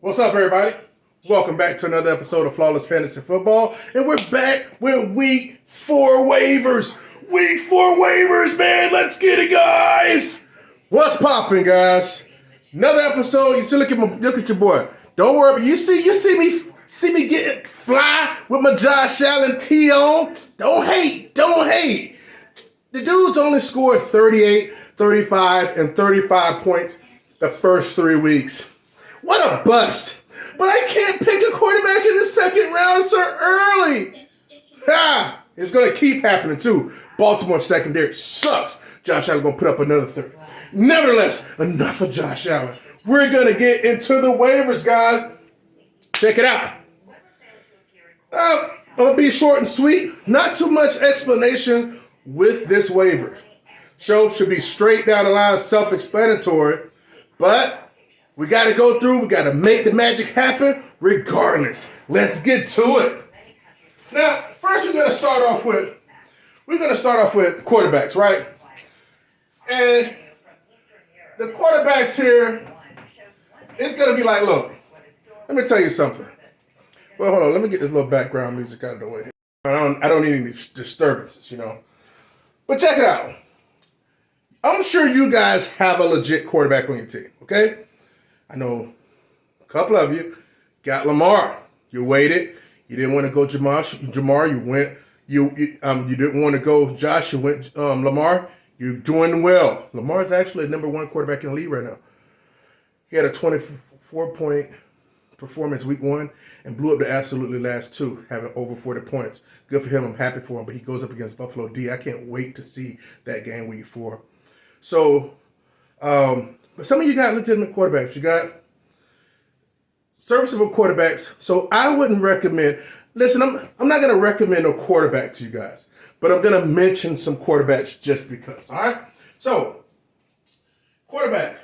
What's up, everybody? Welcome back to another episode of Flawless Fantasy Football. And we're back with Week 4 waivers. Week 4 waivers, man. Let's get it, guys. What's popping, guys? Another episode. You see, look at your boy. Don't worry, but you see me getting fly with my Josh Allen tee on. Don't hate. The dude's only scored 38, 35, and 35 points the first 3 weeks. What a bust. But I can't pick a quarterback in the second round so early. It's going to keep happening, too. Baltimore secondary sucks. Josh Allen going to put up another 30. Nevertheless, enough of Josh Allen. We're going to get into the waivers, guys. Check it out. I'm going to be short and sweet. Not too much explanation with this waiver. Show should be straight down the line, self-explanatory. But we got to go through. We got to make the magic happen regardless. Let's get to it. Now, first we're going to start off with quarterbacks, right? And the quarterbacks here, it's going to be like, look, let me tell you something. Well, hold on. Let me get this little background music out of the way. I don't need any disturbances, you know. But check it out. I'm sure you guys have a legit quarterback on your team, okay? I know a couple of you got Lamar. You waited. You didn't want to go Jamar. You went. You didn't want to go Josh. You went Lamar. You're doing well. Lamar's actually the #1 quarterback in the league right now. He had a 24-point performance week 1 and blew up the absolutely last 2, having over 40 points. Good for him. I'm happy for him. But he goes up against Buffalo D. I can't wait to see that game week 4. So, but some of you got legitimate quarterbacks. You got serviceable quarterbacks. So I wouldn't recommend. Listen, I'm not going to recommend a quarterback to you guys, but I'm going to mention some quarterbacks just because. All right. So, quarterback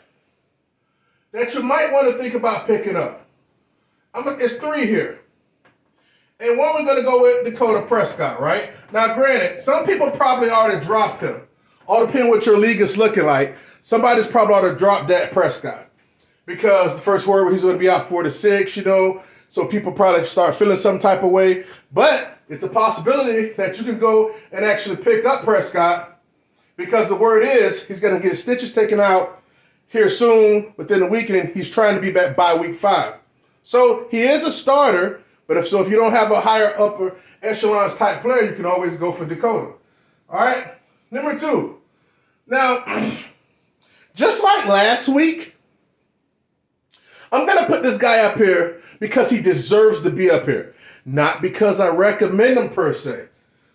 that you might want to think about picking up. It's 3 here. And one we're going to go with Dakota Prescott, right? Now, granted, some people probably already dropped him. All depending what your league is looking like. Somebody's probably ought to drop Dak Prescott. Because the first word, he's going to be out 4 to 6, you know. So people probably start feeling some type of way. But it's a possibility that you can go and actually pick up Prescott. Because the word is he's going to get his stitches taken out here soon, within the weekend. He's trying to be back by week 5. So he is a starter. But if you don't have a higher upper echelons type player, you can always go for Dakota. All right. Number 2. Now, just like last week, I'm going to put this guy up here because he deserves to be up here. Not because I recommend him per se.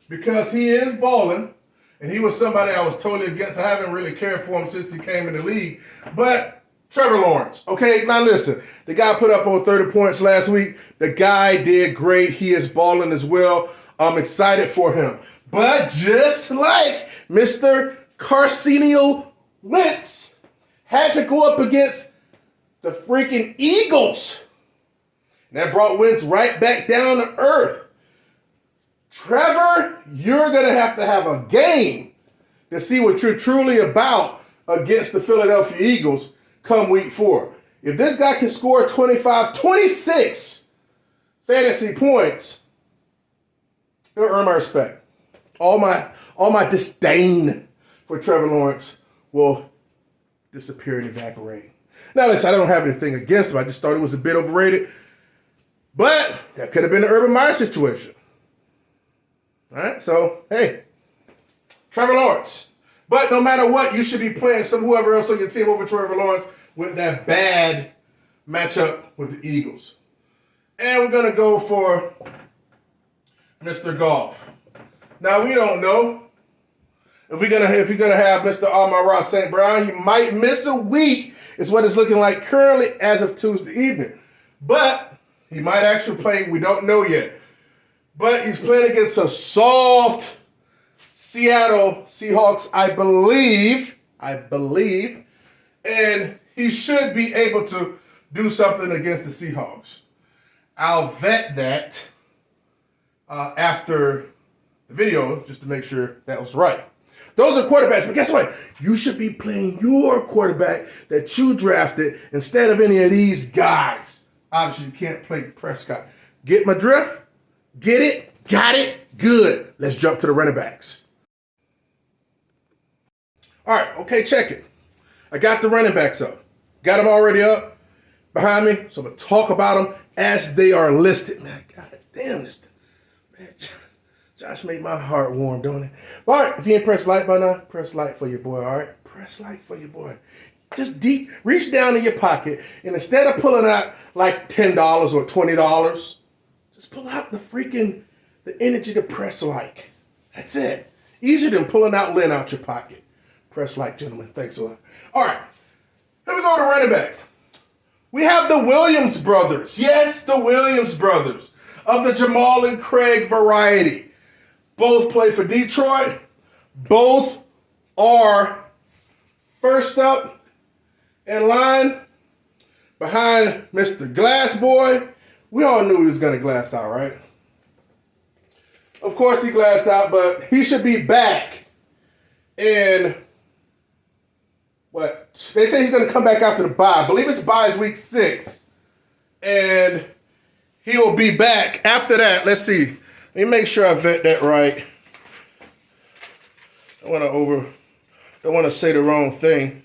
Because he is balling. And he was somebody I was totally against. I haven't really cared for him since he came in the league. But Trevor Lawrence. Okay, now listen. The guy put up over 30 points last week. The guy did great. He is balling as well. I'm excited for him. But just like Mr. Carcinio Wentz had to go up against the freaking Eagles. And that brought Wentz right back down to earth. Trevor, you're going to have a game to see what you're truly about against the Philadelphia Eagles come week 4. If this guy can score 25, 26 fantasy points, he'll earn my respect. All my disdain for Trevor Lawrence will disappear and evaporate. Now, listen, I don't have anything against him. I just thought it was a bit overrated. But that could have been the Urban Meyer situation. All right, so, hey, Trevor Lawrence. But no matter what, you should be playing whoever else on your team over Trevor Lawrence with that bad matchup with the Eagles. And we're going to go for Mr. Goff. Now, we don't know if you're gonna have Mr. Amon-Ra St. Brown. You might miss a week, is what it's looking like currently as of Tuesday evening. But he might actually play. We don't know yet. But he's playing against a soft Seattle Seahawks, I believe. And he should be able to do something against the Seahawks. I'll vet that after the video just to make sure that was right. Those are quarterbacks, but guess what? You should be playing your quarterback that you drafted instead of any of these guys. obviously you can't play Prescott. Get my drift? Get it? Got it? Good. Let's jump to the running backs. All right, okay, check it. I got the running backs up. Got them already up behind me, so I'm going to talk about them as they are listed. Man, God damn this. Man, Josh made my heart warm, don't it? All right, if you ain't pressed like by now, press like for your boy, all right? Press like for your boy. Just deep, reach down in your pocket, and instead of pulling out like $10 or $20, just pull out the energy to press like. That's it. Easier than pulling out lint out your pocket. Press like, gentlemen. Thanks a lot. All right, here we go to running backs. We have the Williams brothers. Yes, the Williams brothers of the Jamal and Craig variety. Both play for Detroit. Both are first up in line behind Mr. Glass Boy. We all knew he was going to glass out, right? Of course he glassed out, but he should be back in what? They say he's going to come back after the bye. I believe it's bye is week 6. And he will be back after that. Let's see. Let me make sure I vet that right. I don't want to say the wrong thing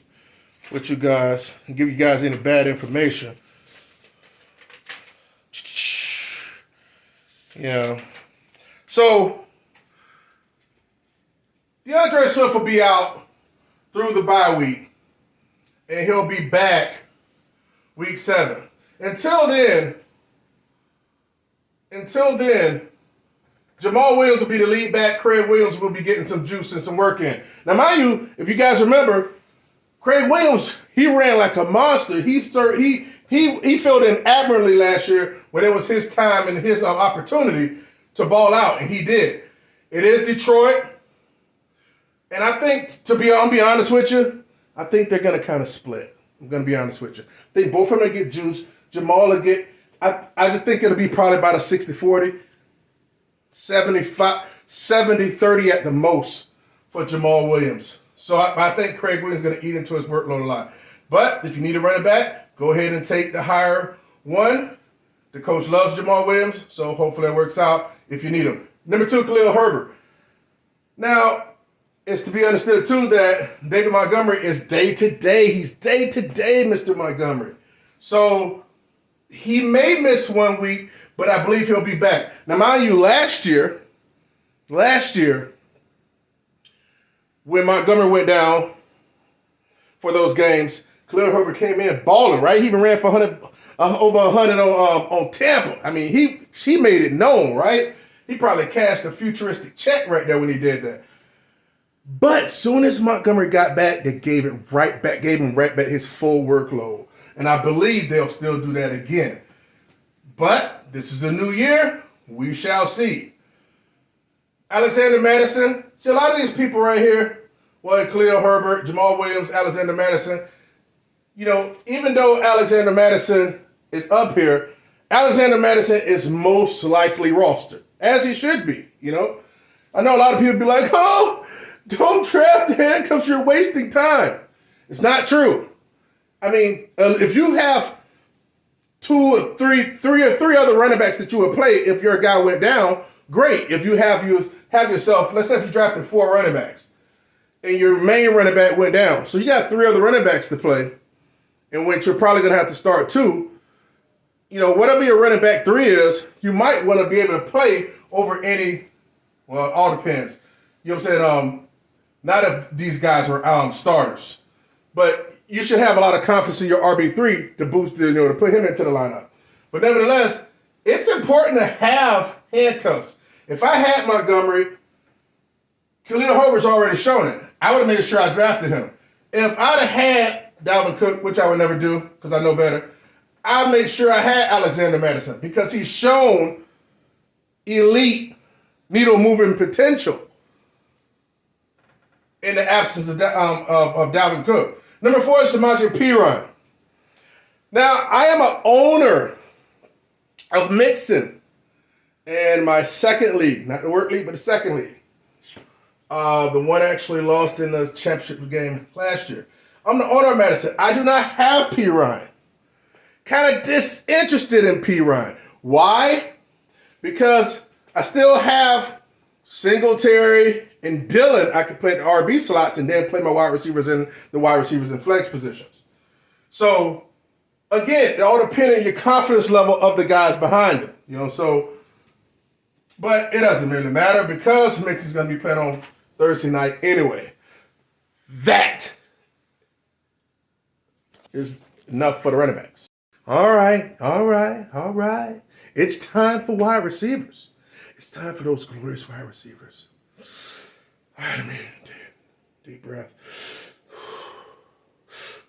with you guys and give you guys any bad information. Yeah. So DeAndre Swift will be out through the bye week. And he'll be back week 7. Until then, Jamal Williams will be the lead back. Craig Williams will be getting some juice and some work in. Now, mind you, if you guys remember, Craig Williams, he ran like a monster. He filled in admirably last year when it was his time and his opportunity to ball out, and he did. It is Detroit, and I think, I'll be honest with you, I think they're going to kind of split. I'm going to be honest with you. I think both of them will get juice. Jamal will get, I just think it'll be probably about a 60-40, 70-30 at the most for Jamal Williams. So I think Craig Williams is going to eat into his workload a lot. But if you need a running back, go ahead and take the higher one. The coach loves Jamal Williams, so hopefully that works out if you need him. Number 2, Khalil Herbert. Now, it's to be understood, too, that David Montgomery is day-to-day. He's day-to-day, Mr. Montgomery. So he may miss 1 week, but I believe he'll be back. Now, mind you, last year, when Montgomery went down for those games, Khalil Herbert came in balling, right? He even ran for over 100 on Tampa. I mean, he made it known, right? He probably cashed a futuristic check right there when he did that. But soon as Montgomery got back, they gave him right back his full workload. And I believe they'll still do that again. But this is a new year. We shall see. Alexander Madison. See, a lot of these people right here, Khalil Herbert, Jamal Williams, Alexander Madison, even though Alexander Madison is up here, Alexander Madison is most likely rostered, as he should be, I know a lot of people be like, oh, don't draft the handcuffs, you're wasting time. It's not true. I mean, if you have three other running backs that you would play if your guy went down, great. If you have yourself, let's say if you drafted 4 running backs and your main running back went down. So you got 3 other running backs to play, in which you're probably going to have to start 2. Whatever your running back 3 is, you might want to be able to play over any, well, it all depends. You know what I'm saying? Not if these guys were starters, but you should have a lot of confidence in your RB3 to boost, to put him into the lineup. But nevertheless, it's important to have handcuffs. If I had Montgomery, Khalil Herbert's already shown it. I would have made sure I drafted him. If I'd have had Dalvin Cook, which I would never do because I know better, I'd make sure I had Alexander Madison because he's shown elite needle-moving potential in the absence of Dalvin Cook. Number 4 is Samaje Perine. Now, I am an owner of Mixon in my second league. Not the work league, but the second league. The one actually lost in the championship game last year. I'm the owner of Madison. I do not have Perine. kind of disinterested in P. Ryan. Why? Because I still have Singletary and Dillon. I can play the RB slots and then play my wide receivers in flex positions. So again, it all depends on your confidence level of the guys behind him. But it doesn't really matter because Mix is going to be playing on Thursday night anyway. That is enough for the running backs. All right. It's time for wide receivers. It's time for those glorious wide receivers. All right, man. Deep breath.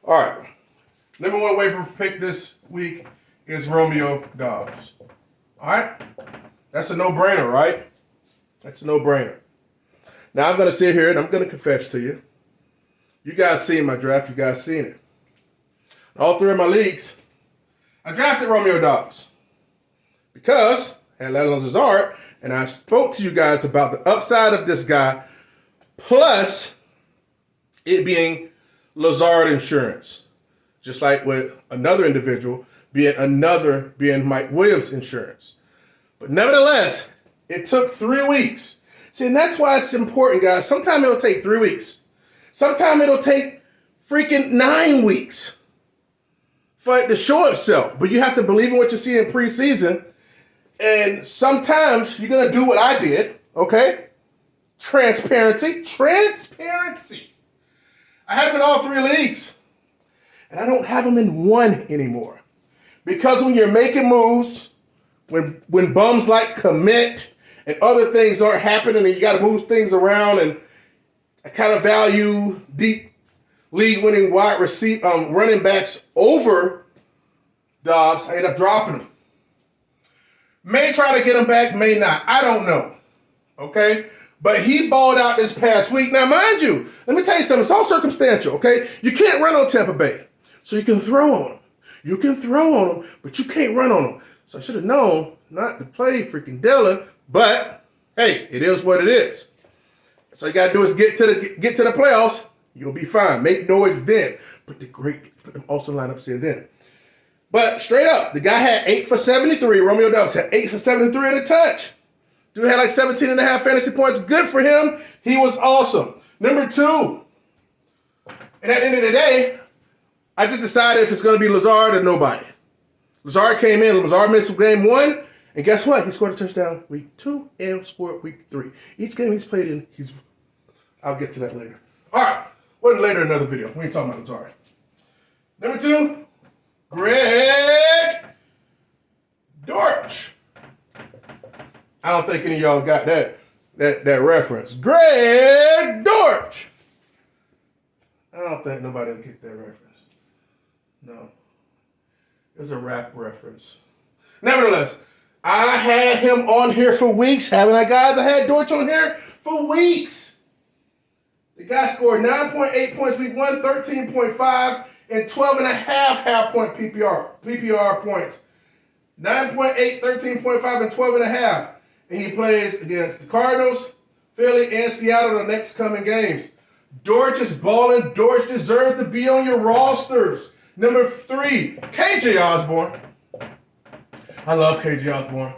All right. Number one waiver pick this week is Romeo Doubs. All right? That's a no-brainer, right? That's a no-brainer. Now I'm going to sit here and I'm going to confess to you. You guys seen my draft. You guys seen it. All three of my leagues, I drafted Romeo Doubs because I had Leonard Lazard, and I spoke to you guys about the upside of this guy, plus it being Lazard insurance, just like with another individual being Mike Williams insurance. But nevertheless, it took 3 weeks. See, and that's why it's important, guys. Sometimes it'll take 3 weeks. Sometimes it'll take freaking 9 weeks for it to show itself. But you have to believe in what you see in preseason. And sometimes you're going to do what I did, okay? Transparency. I have them in all 3 leagues. And I don't have them in one anymore. Because when you're making moves, when bums like commit and other things aren't happening and you got to move things around, and I kind of value deep league-winning running backs over Dobbs, I end up dropping them. May try to get him back, may not. I don't know. Okay? But he balled out this past week. Now, mind you, let me tell you something. It's all circumstantial, okay? You can't run on Tampa Bay. So you can throw on them. You can throw on them, but you can't run on them. So I should have known not to play freaking Dillon, but hey, it is what it is. So you gotta do is get to the playoffs. You'll be fine. Make noise then. Put them also lineups here then. But straight up, the guy had 8 for 73. Romeo Doubs had 8 for 73 in a touch. Dude had like 17 and a half fantasy points. Good for him. He was awesome. Number 2. And at the end of the day, I just decided if it's going to be Lazard or nobody. Lazard came in. Lazard missed game 1. And guess what? He scored a touchdown week 2 and scored week 3. Each game he's played in, I'll get to that later. All right. Well, later in another video. We ain't talking about Lazard. Number 2, Greg Dortch. I don't think any of y'all got that reference. Greg Dortch. I don't think nobody will get that reference. No. It's a rap reference. Nevertheless, I had him on here for weeks, haven't I, guys? I had Dortch on here for weeks. The guy scored 9.8 points week 1, 13.5, and 12.5 half-point PPR points. 9.8, 13.5, and 12.5. And he plays against the Cardinals, Philly, and Seattle the next coming games. Dortch is balling. Dortch deserves to be on your rosters. Number 3, KJ Osborne. I love KJ Osborne.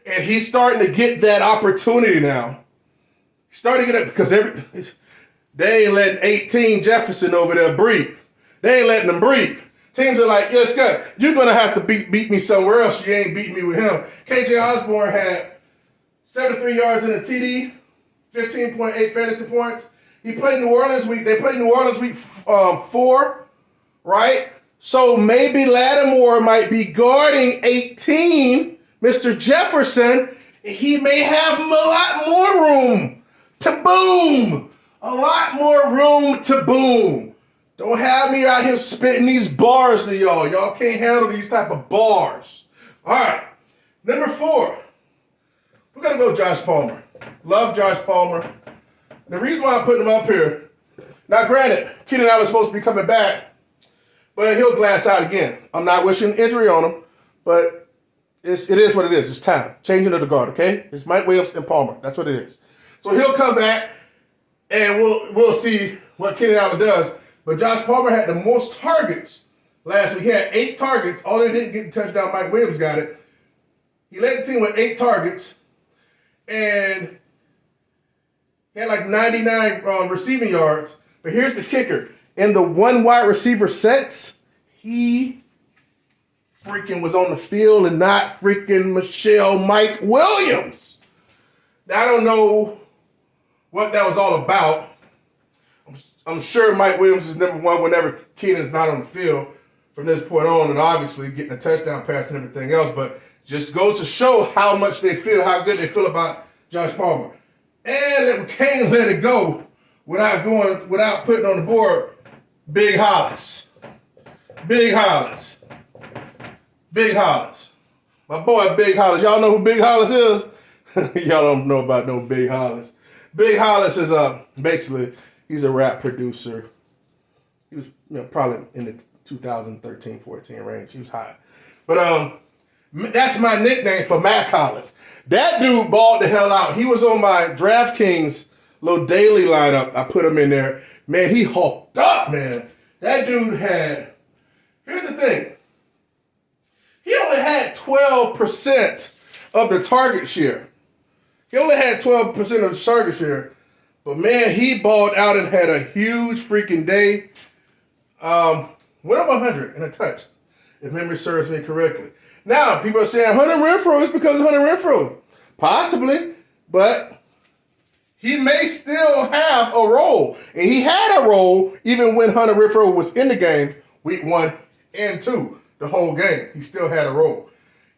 And he's starting to get that opportunity now. He's starting to get it because they ain't letting 18 Jefferson over there breathe. They ain't letting him breathe. Teams are like, yeah, Scott, you're going to have to beat me somewhere else. You ain't beating me with him. KJ Osborne had 73 yards in a TD, 15.8 fantasy points. He played New Orleans week. They played New Orleans week 4, right? So maybe Lattimore might be guarding 18, Mr. Jefferson. He may have a lot more room to boom. A lot more room to boom. Don't have me out here spitting these bars to y'all. Y'all can't handle these type of bars. All right. Number 4. We're going to go Josh Palmer. Love Josh Palmer. The reason why I'm putting him up here, now granted, Keenan Allen's supposed to be coming back, but he'll glass out again. I'm not wishing injury on him, but it is what it is. It's time. Changing of the guard, okay? It's Mike Williams and Palmer. That's what it is. So he'll come back, and we'll see what Keenan Allen does. But Josh Palmer had the most targets last week. He had 8 targets. All they didn't get the touchdown. Mike Williams got it. He led the team with 8 targets. And he had like 99 receiving yards. But here's the kicker. In the one wide receiver sets, he freaking was on the field and not freaking Mike Williams. Now, I don't know what that was all about. I'm sure Mike Williams is number one whenever Keenan's not on the field from this point on, and obviously getting a touchdown pass and everything else, but just goes to show how much they feel, how good they feel about Josh Palmer. And can't let it go without putting on the board Big Hollis. Big Hollis. Big Hollis. My boy Big Hollis. Y'all know who Big Hollis is? Y'all don't know about no Big Hollis. Big Hollis is basically, he's a rap producer. He was probably in the 2013-14 range. He was high. But that's my nickname for Mac Hollis. That dude balled the hell out. He was on my DraftKings little daily lineup. I put him in there. Man, he hulked up, man. That dude had, here's the thing. He only had 12% of the target share. He only had 12% of the target share. But, man, he balled out and had a huge freaking day. Went up 100 in a touch, if memory serves me correctly. Now, people are saying Hunter Renfrow is because of Hunter Renfrow. Possibly, but he may still have a role. And he had a role even when Hunter Renfrow was in the game, week 1 and 2, the whole game. He still had a role.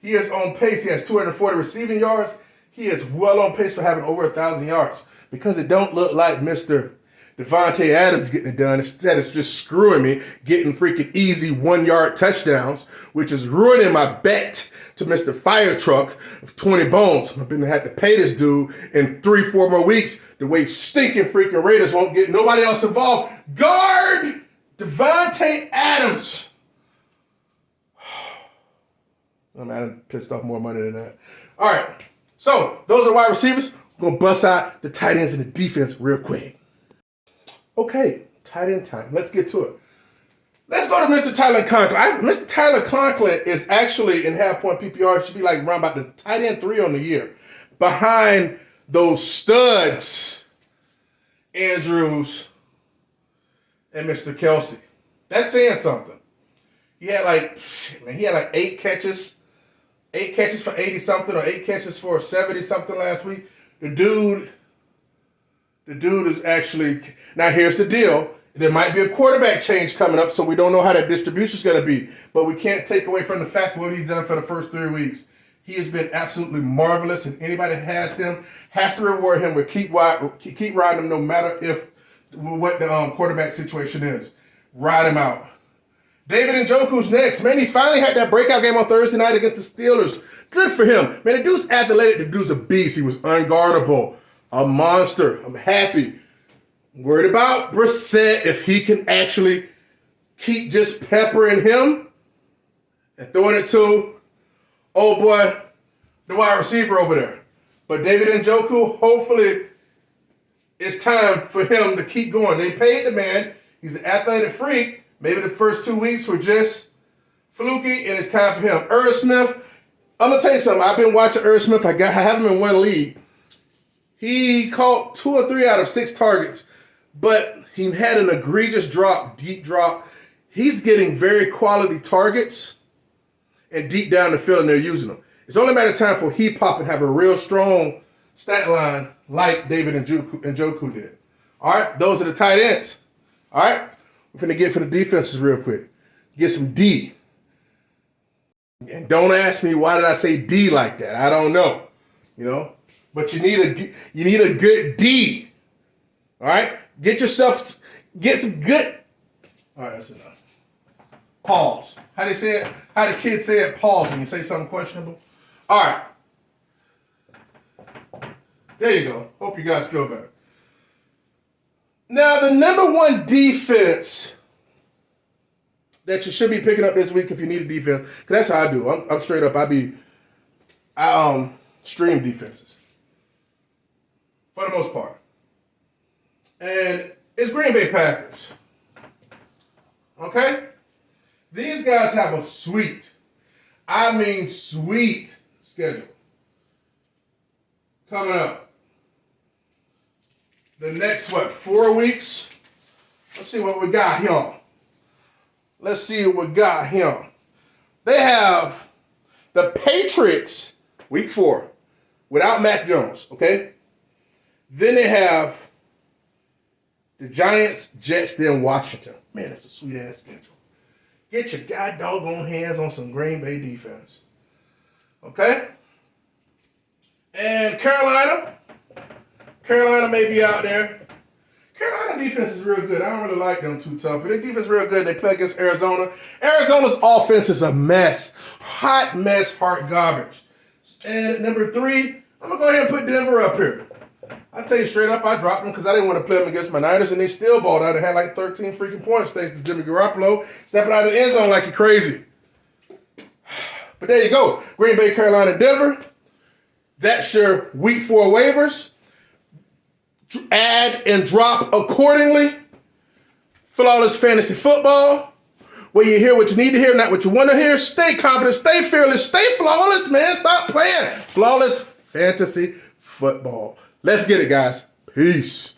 He is on pace. He has 240 receiving yards. He is well on pace for having over 1,000 yards because it don't look like Mr. Devontae Adams getting it done. Instead, it's just screwing me, getting freaking easy 1-yard touchdowns, which is ruining my bet to Mr. Fire Truck of 20 bones. I've been had to pay this dude in 3-4 more weeks. The way stinking freaking Raiders won't get nobody else involved. Guard Devontae Adams. I'm pissed off more money than that. All right, so those are wide receivers. We're gonna bust out the tight ends and the defense real quick. Okay, tight end time. Let's get to it. Let's go to Mr. Tyler Conklin. Mr. Tyler Conklin is actually in half-point PPR. Should be like around about the tight end 3 on the year. Behind those studs, Andrews and Mr. Kelsey. That's saying something. He had like 8 catches. 8 catches for 80-something or 8 catches for 70-something last week. The dude is actually, now here's the deal. There might be a quarterback change coming up, so we don't know how that distribution is going to be. But we can't take away from the fact what he's done for the first 3 weeks. He has been absolutely marvelous, and anybody that has him has to reward him with keep riding him no matter what the quarterback situation is. Ride him out. David Njoku's next. Man, he finally had that breakout game on Thursday night against the Steelers. Good for him. Man, the dude's athletic. The dude's a beast. He was unguardable. A monster. I'm happy. Worried about Brissett if he can actually keep just peppering him and throwing it to, oh boy, the wide receiver over there. But David Njoku, hopefully it's time for him to keep going. They paid the man. He's an athletic freak. Maybe the first 2 weeks were just fluky, and it's time for him. Irv Smith, I'm going to tell you something. I've been watching Irv Smith. I have him in one league. He caught 2 or 3 out of 6 targets, but he had an egregious drop, deep drop. He's getting very quality targets and deep down the field, and they're using them. It's only a matter of time for he pop and have a real strong stat line like David Njoku did. All right, those are the tight ends. All right, we're finna get for the defenses real quick. Get some D. And don't ask me why did I say D like that. I don't know, But you need a good D. All right, get some good. All right, that's enough. Pause. How they say it? How the kids say it? Pause when you say something questionable. All right. There you go. Hope you guys feel better. Now, the number one defense that you should be picking up this week if you need a defense, because that's how I do. I'm straight up. I stream defenses for the most part, and it's Green Bay Packers. Okay, These guys have a sweet, I mean sweet schedule coming up. The next, 4 weeks? Let's see what we got here. Let's see what we got here. They have the Patriots, week 4, without Mac Jones, okay? Then they have the Giants, Jets, then Washington. Man, that's a sweet-ass schedule. Get your god doggone hands on some Green Bay defense. Okay? And Carolina. Carolina may be out there. Carolina defense is real good. I don't really like them too tough, but their defense is real good. They play against Arizona. Arizona's offense is a mess. Hot mess, hot garbage. And number 3, I'm going to go ahead and put Denver up here. I'll tell you straight up, I dropped them because I didn't want to play them against my Niners, and they still balled out and had like 13 freaking points thanks to Jimmy Garoppolo stepping out of the end zone like you're crazy. But there you go. Green Bay, Carolina, Denver. That's your week 4 waivers. Add and drop accordingly. Flawless fantasy football, where you hear what you need to hear, not what you want to hear. Stay confident, stay fearless, stay flawless, man. Stop playing. Flawless fantasy football. Let's get it, guys. Peace.